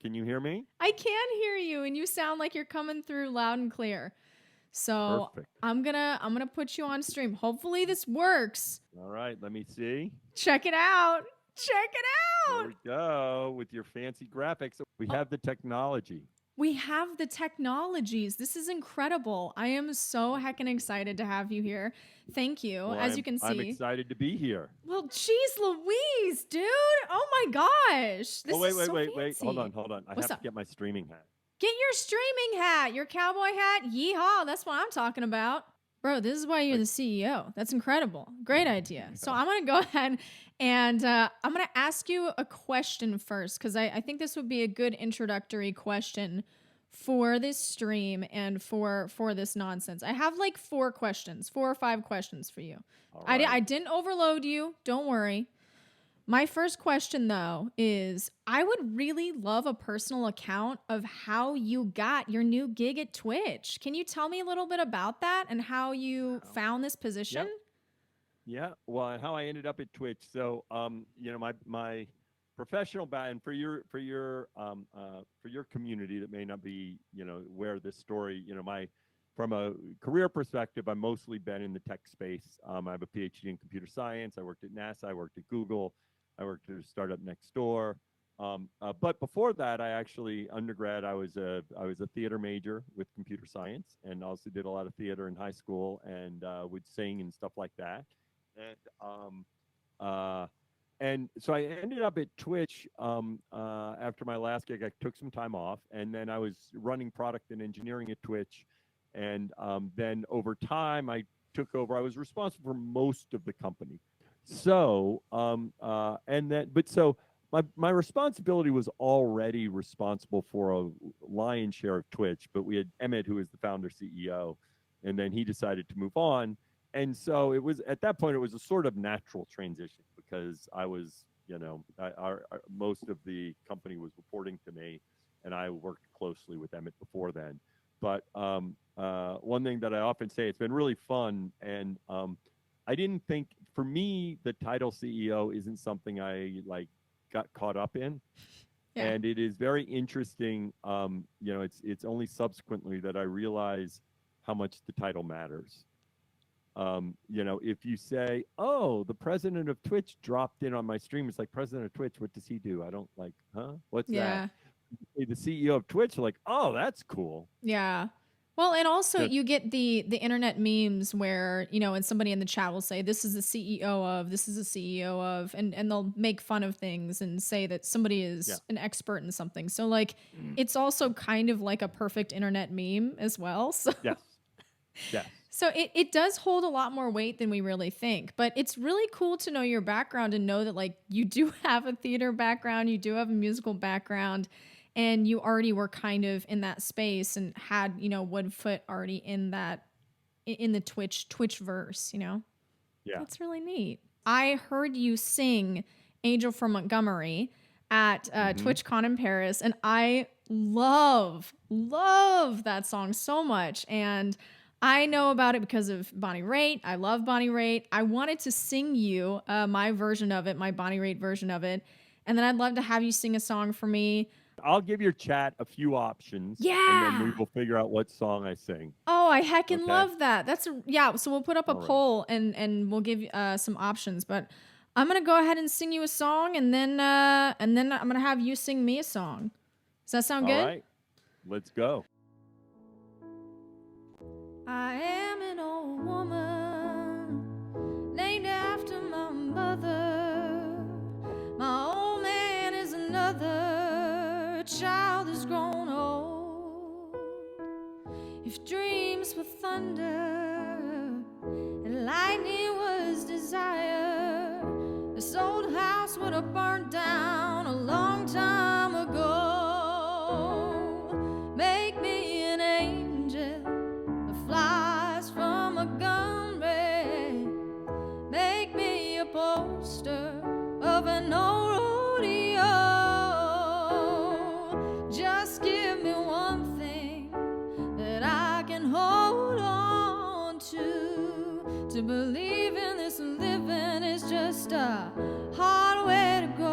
Can you hear me? I can hear you, and you sound like you're coming through loud and clear. So Perfect. I'm gonna put you on stream. Hopefully this works. All right, let me see. Check it out. Check it There out. we go with your fancy graphics. We have the technology. We have the technologies. This is incredible. I am so heckin' excited to have you here. Thank you. Well, As you can I'm see. excited to be here. Well, geez Louise, dude. Oh my gosh. This Oh, wait, is wait, so wait, fancy. Hold on. I What's have up? to get my streaming hat. Get your streaming hat, your cowboy hat. Yeehaw. That's what I'm talking about. Bro, this is why you're the CEO. That's incredible. Great idea. So I'm going to go ahead and I'm going to ask you a question first, because I think this would be a good introductory question for this stream and for this nonsense. I have like 4 or 5 questions for you. Right. I didn't overload you. Don't worry. My first question, though, is I would really love a personal account of how you got your new gig at Twitch. Can you tell me a little bit about that and how you found this position? Yep. Yeah, well, and how I ended up at Twitch. So, my professional and for your community that may not be, aware of this story, from a career perspective, I've mostly been in the tech space. I have a PhD in computer science. I worked at NASA. I worked at Google. I worked at a startup next door. But before that, I actually undergrad. I was a theater major with computer science, and also did a lot of theater in high school, and would sing and stuff like that. And so I ended up at Twitch after my last gig. I took some time off, and then I was running product and engineering at Twitch. And then over time, I took over. I was responsible for most of the company. So, my responsibility was already responsible for a lion's share of Twitch, but we had Emmett, who is the founder CEO, and then he decided to move on. And so it was at that point, it was a sort of natural transition because I was, most of the company was reporting to me, and I worked closely with Emmett before then. But one thing that I often say, it's been really fun, and I didn't think, for me, the title CEO isn't something I got caught up in. Yeah. And it is very interesting. It's only subsequently that I realize how much the title matters. If you say, "Oh, the president of Twitch dropped in on my stream," it's like, "President of Twitch, what does he do?" I don't huh? What's that? The CEO of Twitch, like, "Oh, that's cool." Yeah. Well, and also you get the internet memes where, and somebody in the chat will say, "This is the CEO of, this is the CEO of," and they'll make fun of things and say that somebody is an expert in something. So it's also kind of like a perfect internet meme as well. So yes. So it does hold a lot more weight than we really think, but it's really cool to know your background and know that you do have a theater background, you do have a musical background, and you already were kind of in that space and had, one foot already in the Twitch verse, Yeah. That's really neat. I heard you sing Angel from Montgomery at TwitchCon in Paris, and I love that song so much. And I know about it because of Bonnie Raitt. I love Bonnie Raitt. I wanted to sing you my version of it, my Bonnie Raitt version of it. And then I'd love to have you sing a song for me. I'll give your chat a few options. Yeah. And then we will figure out what song I sing. Oh, I heckin' love that. So we'll put up a poll and we'll give some options. But I'm going to go ahead and sing you a song, and then I'm going to have you sing me a song. Does that sound good? All right. Let's go. I am an old woman named after my mother. My old man is another child is grown old. If dreams were thunder and lightning was desire, this old house would have burned down a long time ago. Make me an angel that flies from Montgomery. Make me a poster of an old rodeo. Just give me one thing that I can hold on to believe in this living is just a hard way to go.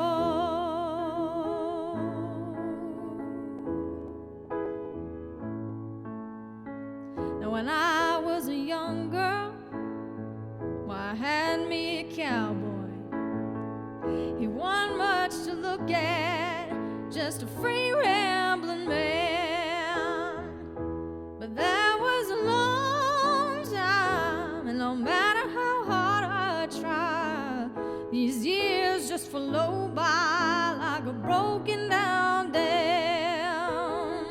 when I was a young girl, well, I had me a cowboy. He wasn't much to look at, just a free rambling man. But that was a long time, and no matter how hard I try, these years just flow by like a broken down dam.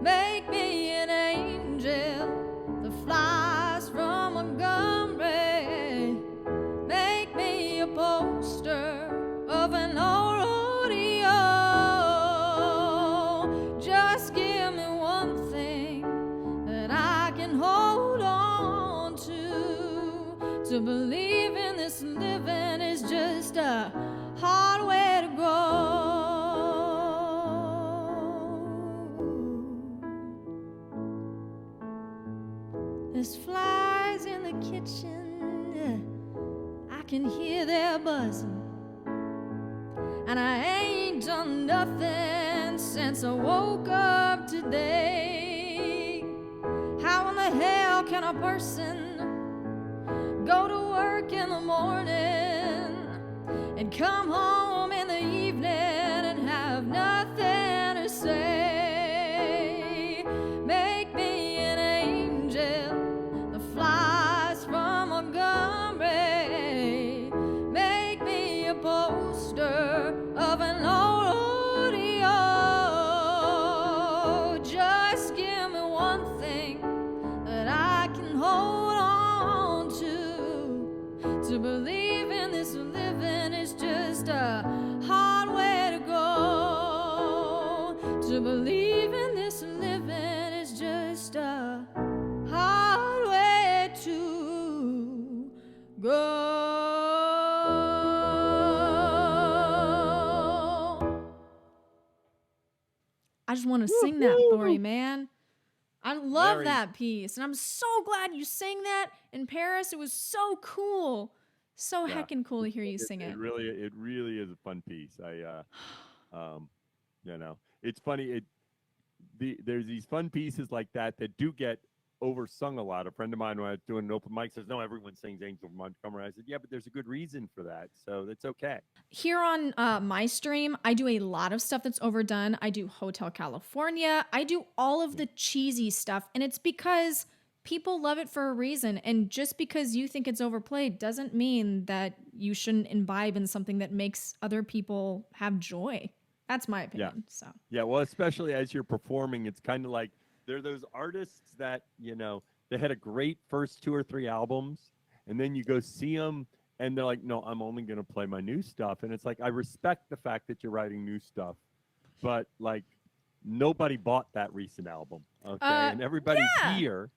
Make me an angel that flies from Montgomery. Make me a poster of an old rodeo. Just give me one thing that I can hold on to believe in this living is just a hard way to go. There's flies in the kitchen, I can hear their buzzing, and I ain't done nothing since I woke up today. How in the hell can a person go to work in the morning and come home in the evening and have nothing to say? Make me an angel that flies from Montgomery. Make me a poster of an old rodeo. Just give me one thing that I can hold on to believe in this living is just a hard way to go. To believe in this living is just a hard way to go. I just want to sing that for you, man. I love that piece, and I'm so glad you sang that in Paris. It was so cool, so heckin' cool to hear you sing it. It really is a fun piece. It's funny. There's these fun pieces like that do get oversung a lot. A friend of mine, when I was doing an open mic, says, "No, everyone sings Angel from Montgomery." I said, "Yeah, but there's a good reason for that, so that's okay." Here on my stream, I do a lot of stuff that's overdone. I do Hotel California. I do all of the cheesy stuff, and it's because people love it for a reason. And just because you think it's overplayed doesn't mean that you shouldn't imbibe in something that makes other people have joy. That's my opinion. Yeah, well, especially as you're performing, it's kind of like there are those artists that, they had a great first 2 or 3 albums, and then you go see them, and they're like, "No, I'm only going to play my new stuff." And it's like, I respect the fact that you're writing new stuff, but like nobody bought that recent album, okay? And everybody's here.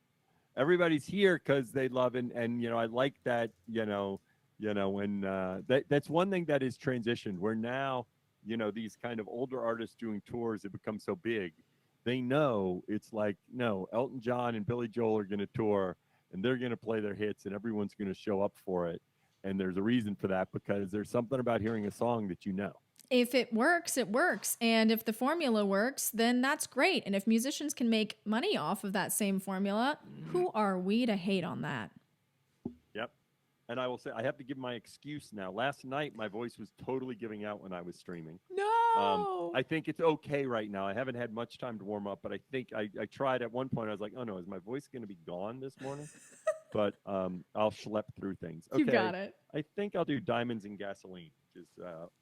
Everybody's here because they love it, and I like that. When that's one thing that is transitioned. Where now, these kind of older artists doing tours have become so big. They know it's like, no, Elton John and Billy Joel are going to tour, and they're going to play their hits, and everyone's going to show up for it. And there's a reason for that, because there's something about hearing a song that you know. If it works, it works. And if the formula works, then that's great. And if musicians can make money off of that same formula, who are we to hate on that? Yep. And I will say, I have to give my excuse now. Last night, my voice was totally giving out when I was streaming. No! I think it's okay right now. I haven't had much time to warm up, but I think I tried at one point. I was like, oh no, is my voice going to be gone this morning? But I'll schlep through things. Okay, you got it. I think I'll do Diamonds and Gasoline, which is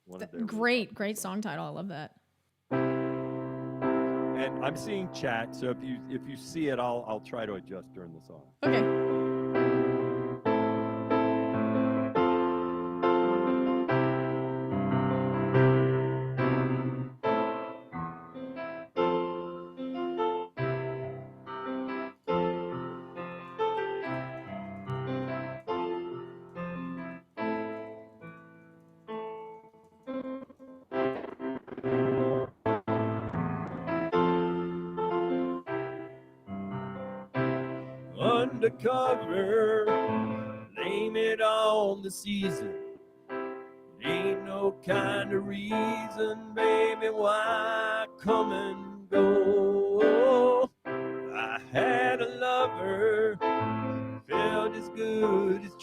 one of their great song title. I love that. And I'm seeing chat, so if you see it, I'll try to adjust during the song. Okay. Undercover, blame it on the season. It ain't no kind of reason, baby, why I come and go. I had a lover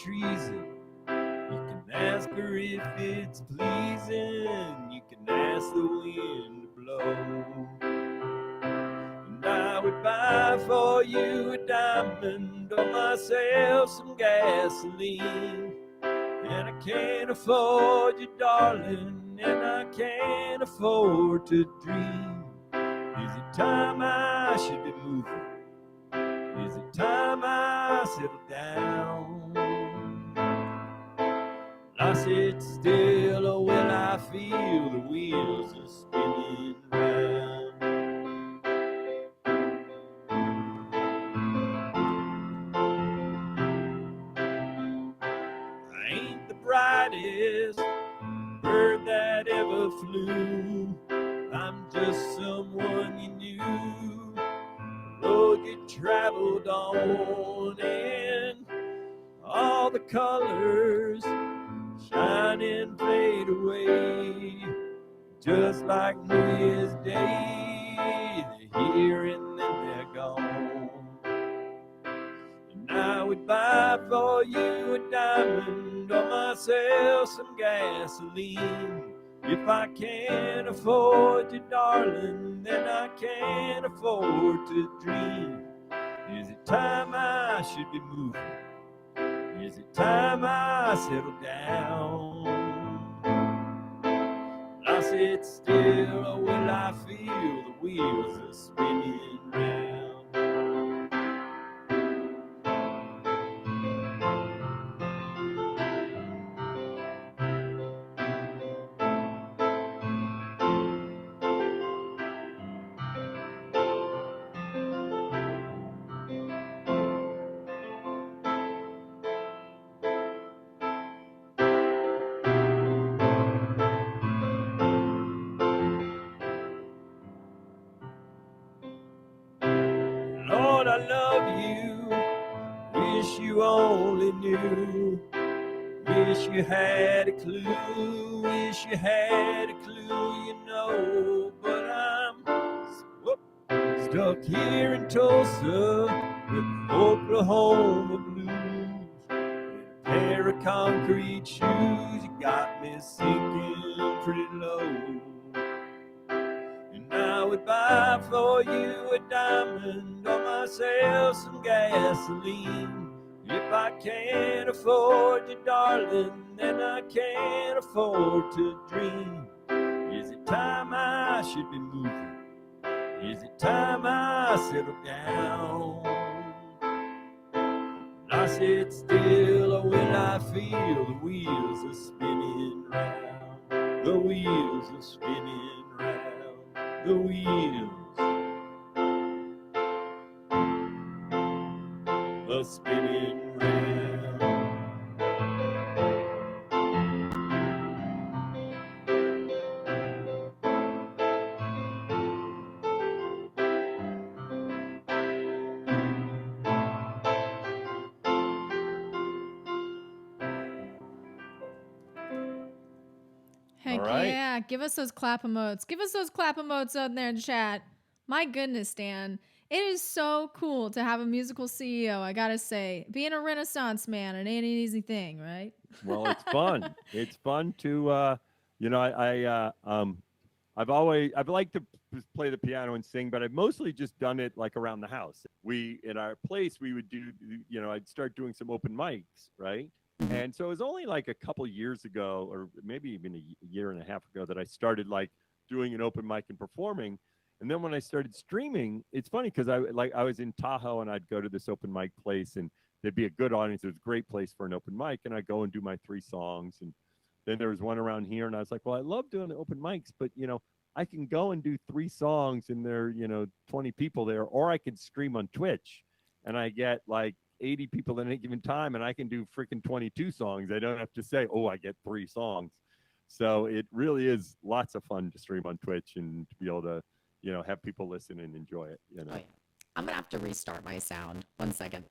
treason. You can ask her if it's pleasing. You can ask the wind to blow. And I would buy for you a diamond or myself some gasoline. And I can't afford you, darling, and I can't afford to dream. Is it time I should be moving? Is it time I settle down? I sit still, or will I feel the wheels are spinning round? I ain't the brightest bird that ever flew. I'm just someone you knew. Road you traveled on, and all the colors shine and fade away, just like New Year's Day. They're here and then they're gone. And I would buy for you a diamond or myself some gasoline. If I can't afford you, darling, then I can't afford to dream. Is it time I should be moving? Is it time I settle down? I sit still, or will I feel the wheels are spinning round? Lord, I love you. Wish you only knew. Wish you had a clue. Wish you had a clue, you know. But I'm stuck here in Tulsa with Oklahoma blues. In a pair of concrete shoes, you got me sinking pretty low. And I would buy for you a diamond or myself some gasoline. If I can't afford you, darling, then I can't afford to dream. Is it time I should be moving? Is it time I settle down? I sit still, or will I feel the wheels are spinning round? The wheels are spinning round. The wheels are spinning round. Heck yeah. Give us those clap emotes. Give us those clap emotes out there in chat. My goodness, Dan. It is so cool to have a musical CEO, I gotta say. Being a Renaissance man, it ain't an easy thing, right? Well, it's fun. It's fun to, I've liked to play the piano and sing, but I've mostly just done it like around the house. In our place, we would do, I'd start doing some open mics, right? And so it was only like a couple years ago, or maybe even a year and a half ago, that I started like doing an open mic and performing. And then when I started streaming, it's funny because I was in Tahoe and I'd go to this open mic place and there'd be a good audience. It was a great place for an open mic, and I'd go and do my 3 songs. And then there was one around here, and I was like, well, I love doing the open mics, but I can go and do 3 songs and there, 20 people there, or I can stream on Twitch and I get like 80 people at any given time, and I can do freaking 22 songs. I don't have to say, oh, I get 3 songs. So it really is lots of fun to stream on Twitch and to be able to, have people listen and enjoy it. Oh, yeah. I'm going to have to restart my sound. 1 second.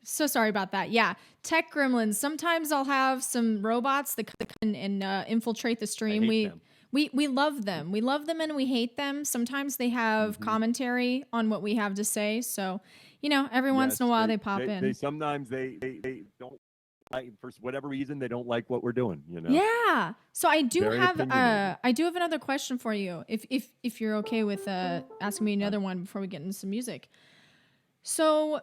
So sorry about that. Yeah. Tech gremlins. Sometimes I'll have some robots that come and infiltrate the stream. We love them. We love them and we hate them. Sometimes they have commentary on what we have to say. So, every once in a while they pop in. Sometimes they don't for whatever reason, they don't like what we're doing, Yeah. So I do Very have opinionated. I do have another question for you. If you're okay with asking me another one before we get into some music. So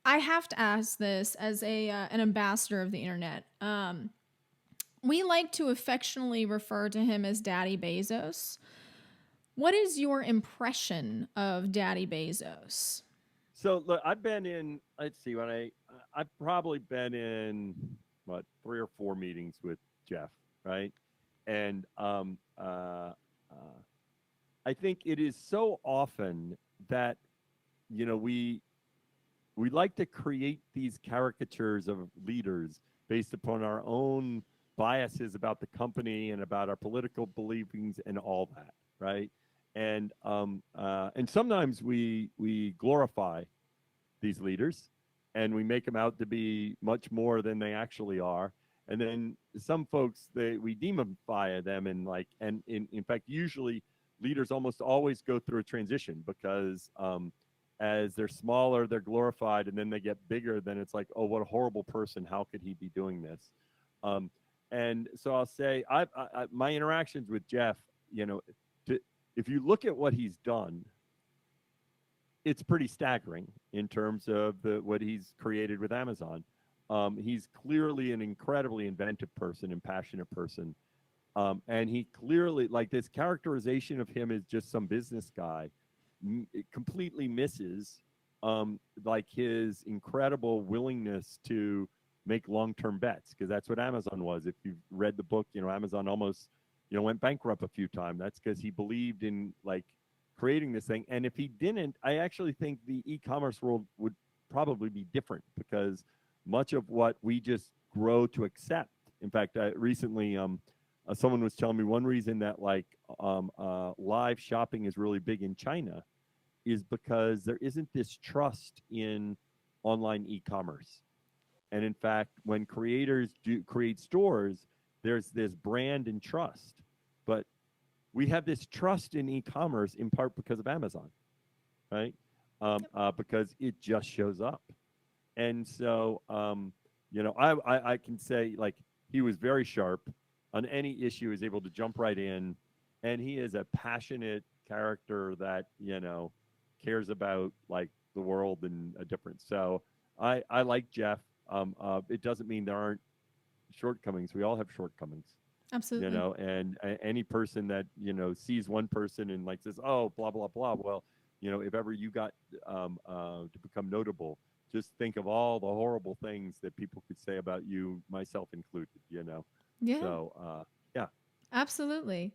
I have to ask this as an ambassador of the internet. We like to affectionately refer to him as Daddy Bezos. What is your impression of Daddy Bezos? So look, I've been in. Let's see. I've probably been in what 3 or 4 meetings with Jeff, right? And I think it is so often that we like to create these caricatures of leaders based upon our own biases about the company and about our political beliefs and all that, right? And sometimes we glorify these leaders and we make them out to be much more than they actually are. And then some folks we demify them, and in fact usually leaders almost always go through a transition because as they're smaller, they're glorified, and then they get bigger. Then it's like, oh, what a horrible person! How could he be doing this? And so I'll say, my interactions with Jeff, if you look at what he's done, it's pretty staggering in terms of what he's created with Amazon. He's clearly an incredibly inventive person and passionate person, and he clearly, like, this characterization of him as just some business guy it completely misses like his incredible willingness to make long-term bets, because that's what Amazon was. If you've read the book, Amazon almost went bankrupt a few times. That's because he believed in like creating this thing. And if he didn't, I actually think the e-commerce world would probably be different, because much of what we just grow to accept. In fact, recently someone was telling me one reason that live shopping is really big in China is because there isn't this trust in online e-commerce. And in fact, when creators do create stores, there's this brand and trust. But we have this trust in e-commerce in part because of Amazon, right? Because it just shows up. And so, I can say, like, he was very sharp on any issue. He was able to jump right in, and he is a passionate character that cares about like the world and a difference. So I like Jeff. It doesn't mean there aren't shortcomings. We all have shortcomings. Absolutely. And any person that sees one person and like says, oh, blah blah blah, well, if ever you got to become notable, just think of all the horrible things that people could say about you, myself included. Yeah. So yeah. Absolutely.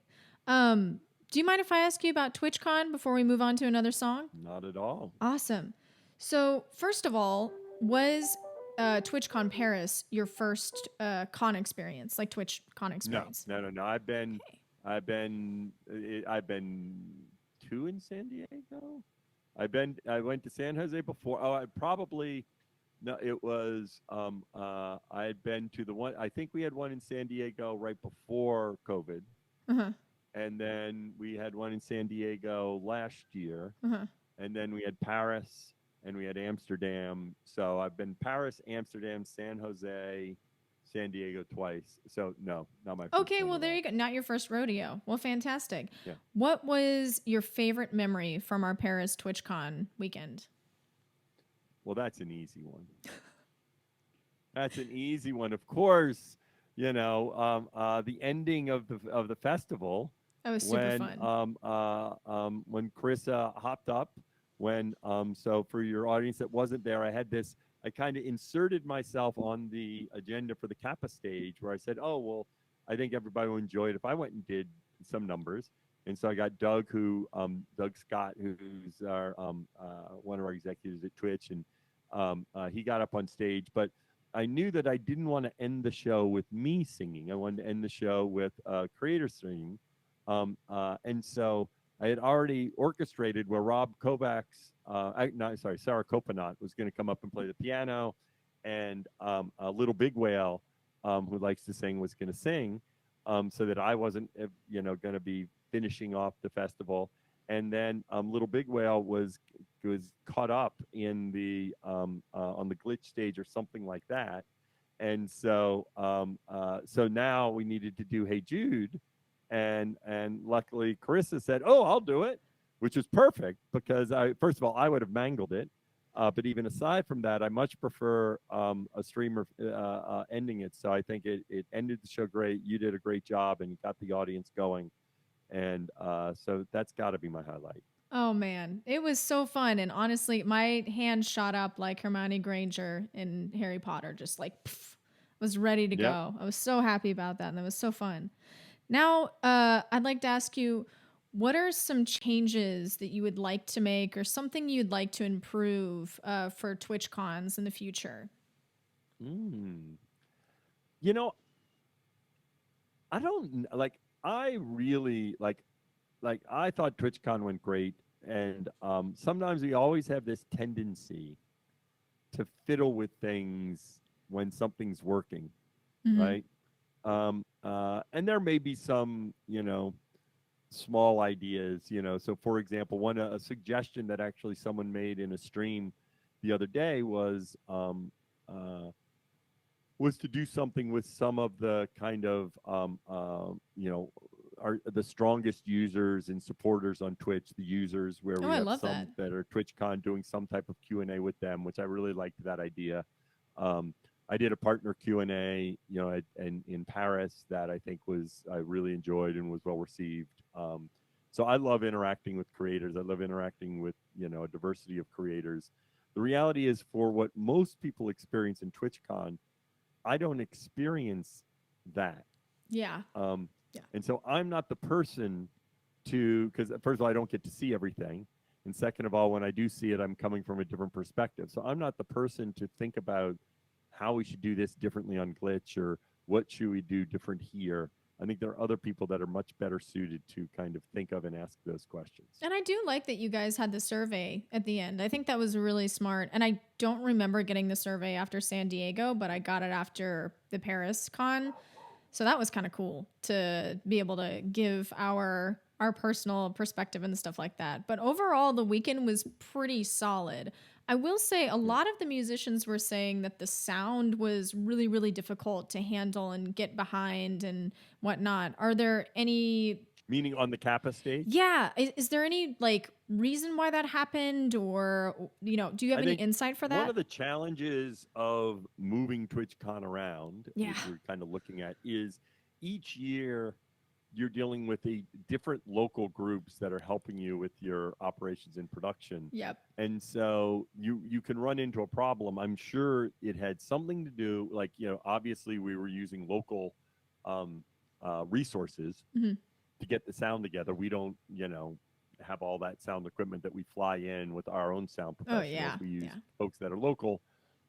Do you mind if I ask you about TwitchCon before we move on to another song? Not at all. Awesome. So first of all, was TwitchCon Paris your first con experience, like TwitchCon experience? No. I've been 2 in San Diego. I went to San Jose before. Oh, I probably no. It was I had been to the one. I think we had one in San Diego right before COVID, Uh-huh. and then we had one in San Diego last year, Uh-huh. and then we had Paris and we had Amsterdam. So I've been Paris, Amsterdam, San Jose, San Diego twice. So no, not my first Okay, one well at there all. you go. Not your first rodeo. Well, fantastic. Yeah. What was your favorite memory from our Paris TwitchCon weekend? Well, that's an easy one. That's an easy one. Of course, the ending of the festival That was super fun. when Charissa hopped up. So for your audience that wasn't there, I kind of inserted myself on the agenda for the Kappa stage, where I said, oh, well, I think everybody will enjoy it if I went and did some numbers. And so I got Doug Scott, who's our one of our executives at Twitch, and he got up on stage. But I knew that I didn't want to end the show with me singing. I wanted to end the show with creator singing. And so I had already orchestrated where Rob Kovacs, Sarah Copenot was going to come up and play the piano, and a Little Big Whale, who likes to sing, was going to sing, so that I wasn't, going to be finishing off the festival. And then Little Big Whale was caught up in the on the glitch stage or something like that, And so so now we needed to do Hey Jude, and luckily Charissa said, "Oh, I'll do it," which was perfect because I first of all I would have mangled it, but even aside from that, I much prefer a streamer ending it. So I think it ended the show great. You did a great job and got the audience going, and so that's got to be my highlight. Oh man, it was so fun. And honestly, my hand shot up like Hermione Granger in Harry Potter, just like pff, was ready to Yep. go. I was so happy about that. And that was so fun. Now, I'd like to ask you, what are some changes that you would like to make or something you'd like to improve for Twitch cons in the future? Mm. You know, I don't like. I really like. I thought TwitchCon went great, and sometimes we always have this tendency to fiddle with things when something's working, Hmm. right? And there may be some, small ideas, So, for example, one a suggestion that actually someone made in a stream the other day was to do something with some of the kind of are the strongest users and supporters on Twitch, the users where Oh, we I have love that. some that are TwitchCon doing some type of Q&A with them, which I really liked that idea. Um, I did a partner Q&A, in Paris that I really enjoyed and was well received. So I love interacting with creators. I love interacting with, a diversity of creators. The reality is for what most people experience in TwitchCon, I don't experience that. Yeah. Um, Yeah. and so I'm not the person to, because first of all, I don't get to see everything. And second of all, when I do see it, I'm coming from a different perspective. So I'm not the person to think about how we should do this differently on Glitch or what should we do different here. I think there are other people that are much better suited to kind of think of and ask those questions. And I do like that you guys had the survey at the end. I think that was really smart. And I don't remember getting the survey after San Diego, but I got it after the Paris con. So that was kind of cool to be able to give our personal perspective and stuff like that. But overall, the weekend was pretty solid. I will say a Yeah. lot of the musicians were saying that the sound was really, really difficult to handle and get behind and whatnot. Are there any Meaning on the Kappa stage? yeah, is there any like reason why that happened or do you have I any think insight for one that? of the challenges of moving TwitchCon around, Yeah. which we're kind of looking at, is each year you're dealing with a different local groups that are helping you with your operations and production. Yep. And so you can run into a problem. I'm sure it had something to do, like, obviously we were using local um, resources Mhm. to get the sound together. We don't, have all that sound equipment that we fly in with our own sound Oh professionals. yeah. We use Yeah. folks that are local.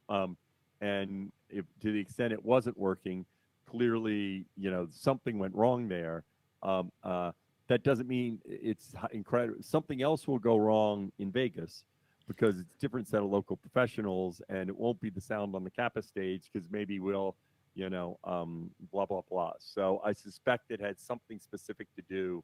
Um, and if to the extent it wasn't working, clearly, something went wrong there. Um, uh, that doesn't mean it's incredible. Something else will go wrong in Vegas because it's a different set of local professionals, and it won't be the sound on the Kappa stage because maybe we'll, blah blah blah. So I suspect it had something specific to do.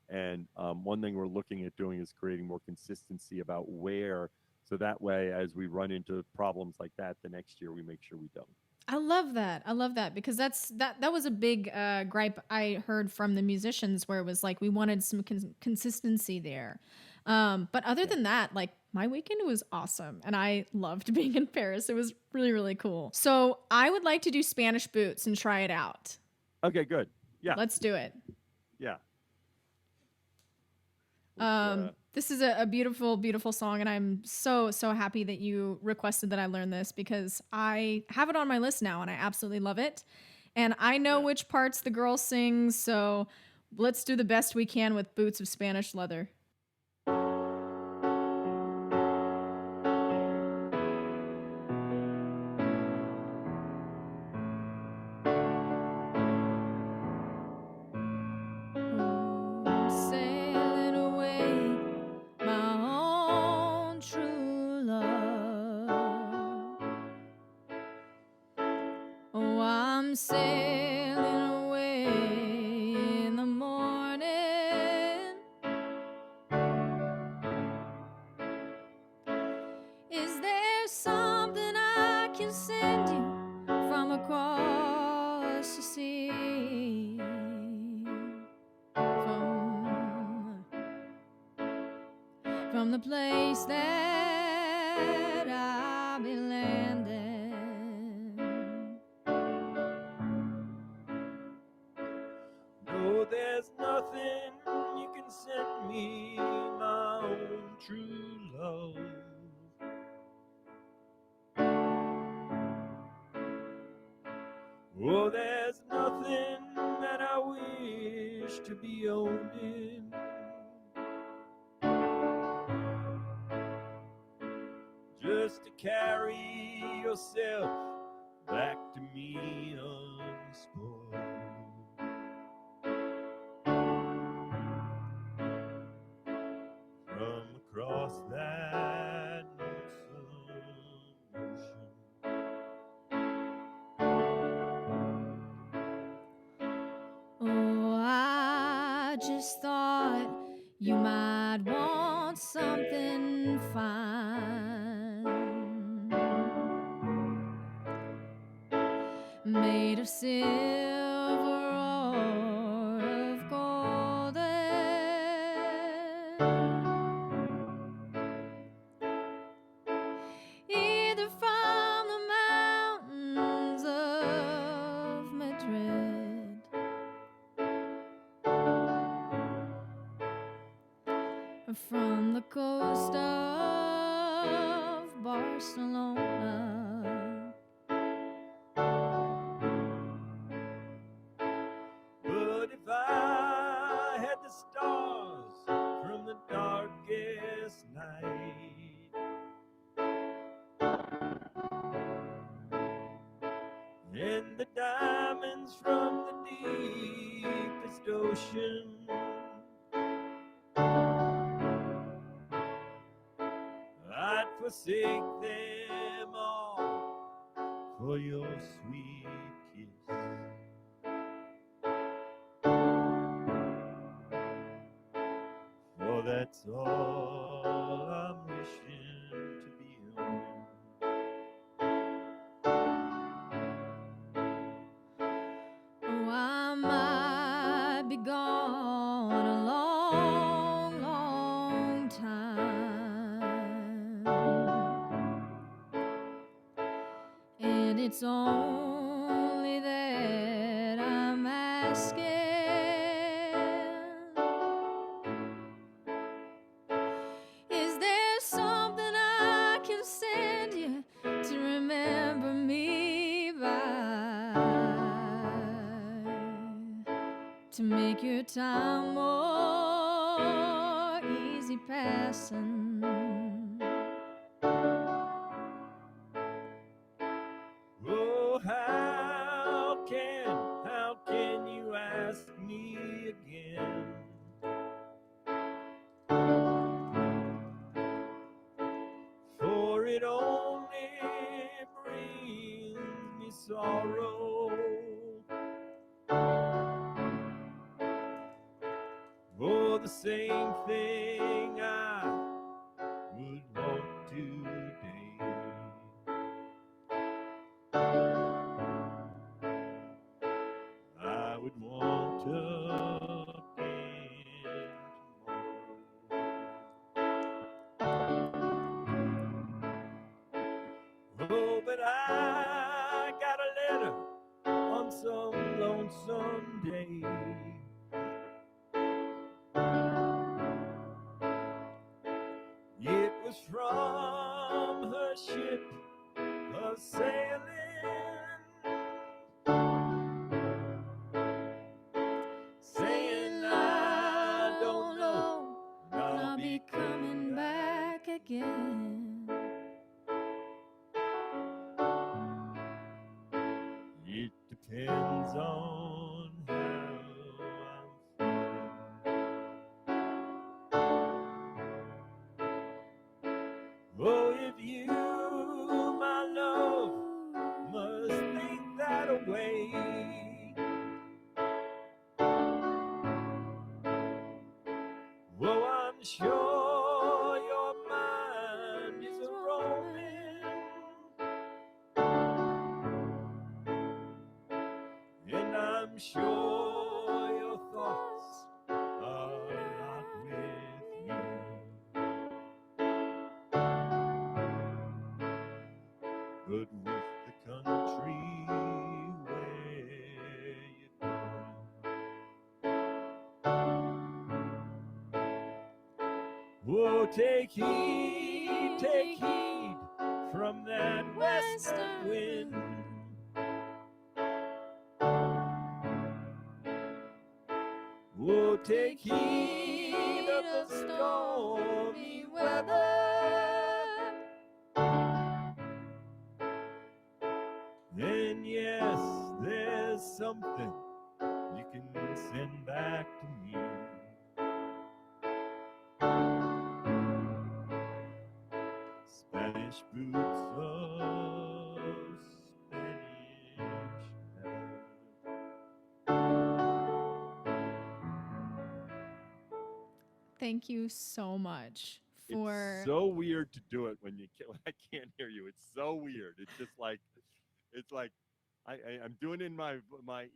And one thing we're looking at doing is creating more consistency about where, so that way, as we run into problems like that the next year, we make sure we don't. I love that. I love that because that was a big gripe I heard from the musicians where it was like we wanted some consistency there. But other Yeah. than that, like my weekend was awesome and I loved being in Paris. It was really, really cool. So I would like to do Spanish Boots and try it out. Okay, good. Yeah, Let's do it. yeah. Which This is a beautiful, beautiful song, and I'm so, so happy that you requested that I learn this because I have it on my list now and I absolutely love it. And I know yeah. which parts the girl sings, so let's do the best we can with Boots of Spanish Leather. Sailing away, my own true love. Oh, I'm sailing away in the morning. Is there something I can send you from across from the place that I'll be landing. No, there's nothing you can send me, my own true love. Oh, there's nothing that I wish to be owning. Just to carry yourself back to me unspoiled. From across that lonesome ocean. Oh, I just thought you might want something fine, made of silver or of golden, either from the mountains of Madrid or from the coast of Barcelona. But if I had the stars from the darkest night, and the diamonds from the deepest ocean, I'd forsake them all for your sweet kiss. For that's all I'm wishing to be owning. Oh, I might be gone a long, long time, and it's only that I'm asking, is there something I can send you to remember me by, to make your time more easy passing? Oh, how can you ask me again? For it only brings me sorrow. Oh, the same thing I would want today. I would want again tomorrow. Oh, but I got a letter on some lonesome day. It was from her ship a sailing, saying I don't know when I'll be coming back again. It depends on how I'm feeling. Oh, if you, my love, must think that away, oh, I'm sure your mind is a roaming, and I'm sure your thoughts are not with me. but with the country where you're going. Whoa, take heed from that western wind. Whoa, take heed of the stormy weather. Then yes, there's something you can send back to me. Spanish boots of Spanish leather. Thank you so much for. It's so weird to do it when I can't hear you. It's so weird. It's just like, it's like I'm doing it in my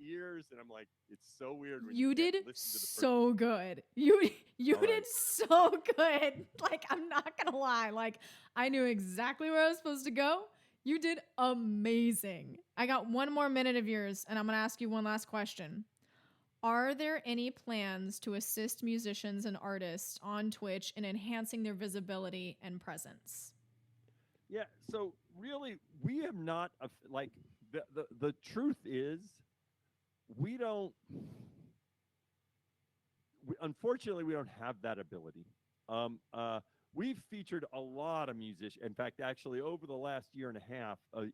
ears, and I'm like, it's so weird. When You did so good. You did so good. Like, I'm not gonna lie. Like, I knew exactly where I was supposed to go. You did amazing. I got one more minute of yours, and I'm gonna ask you one last question. Are there any plans to assist musicians and artists on Twitch in enhancing their visibility and presence? Yeah, so really, we have not, like, the truth is, we don't, unfortunately, we don't have that ability. We've featured a lot of musicians. In fact, actually, over the last year and a half, a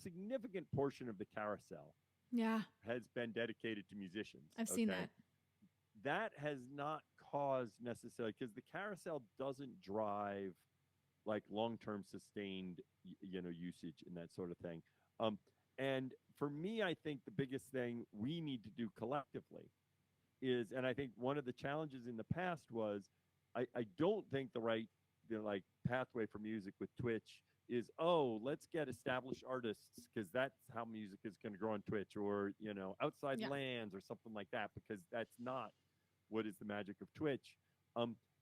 significant portion of the carousel has been dedicated to musicians. I've seen that. That has not caused necessarily, because the carousel doesn't drive like long-term sustained, usage and that sort of thing. And for me, I think the biggest thing we need to do collectively is, and I think one of the challenges in the past was, I don't think the right, like pathway for music with Twitch is, let's get established artists because that's how music is going to grow on Twitch, or outside lands or something like that, because that's not what is the magic of Twitch.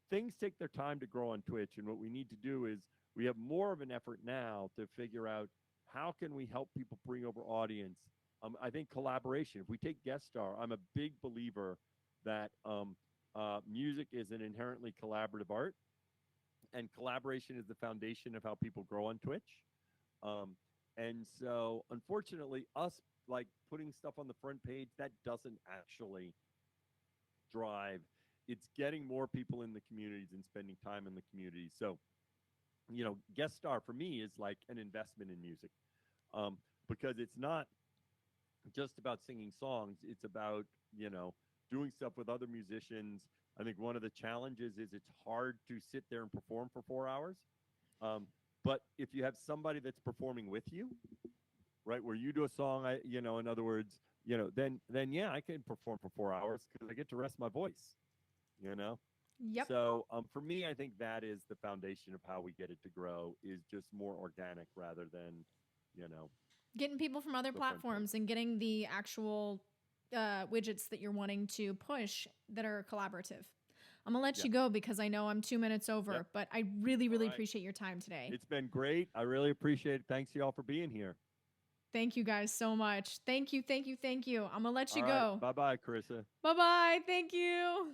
Things take their time to grow on Twitch, and what we need to do is we have more of an effort now to figure out how can we help people bring over audience. I think collaboration. If we take guest star, I'm a big believer that music is an inherently collaborative art, and collaboration is the foundation of how people grow on Twitch. And so, unfortunately, us like putting stuff on the front page, that doesn't actually drive. It's getting more people in the communities and spending time in the communities. So, guest star for me is like an investment in music, because it's not just about singing songs. It's about, doing stuff with other musicians. I think one of the challenges is it's hard to sit there and perform for 4 hours. But if you have somebody that's performing with you, right, where you do a song, in other words, then yeah, I can perform for 4 hours because I get to rest my voice, Yep. So for me, I think that is the foundation of how we get it to grow, is just more organic rather than, getting people from other platforms and getting the actual widgets that you're wanting to push that are collaborative. I'm gonna let you go because I know I'm 2 minutes over, but I really, really appreciate your time today. It's been great. I really appreciate it. Thanks to y'all for being here. Thank you guys so much. Thank you. I'm gonna let you go. Bye-bye, Charissa. Bye-bye. Thank you.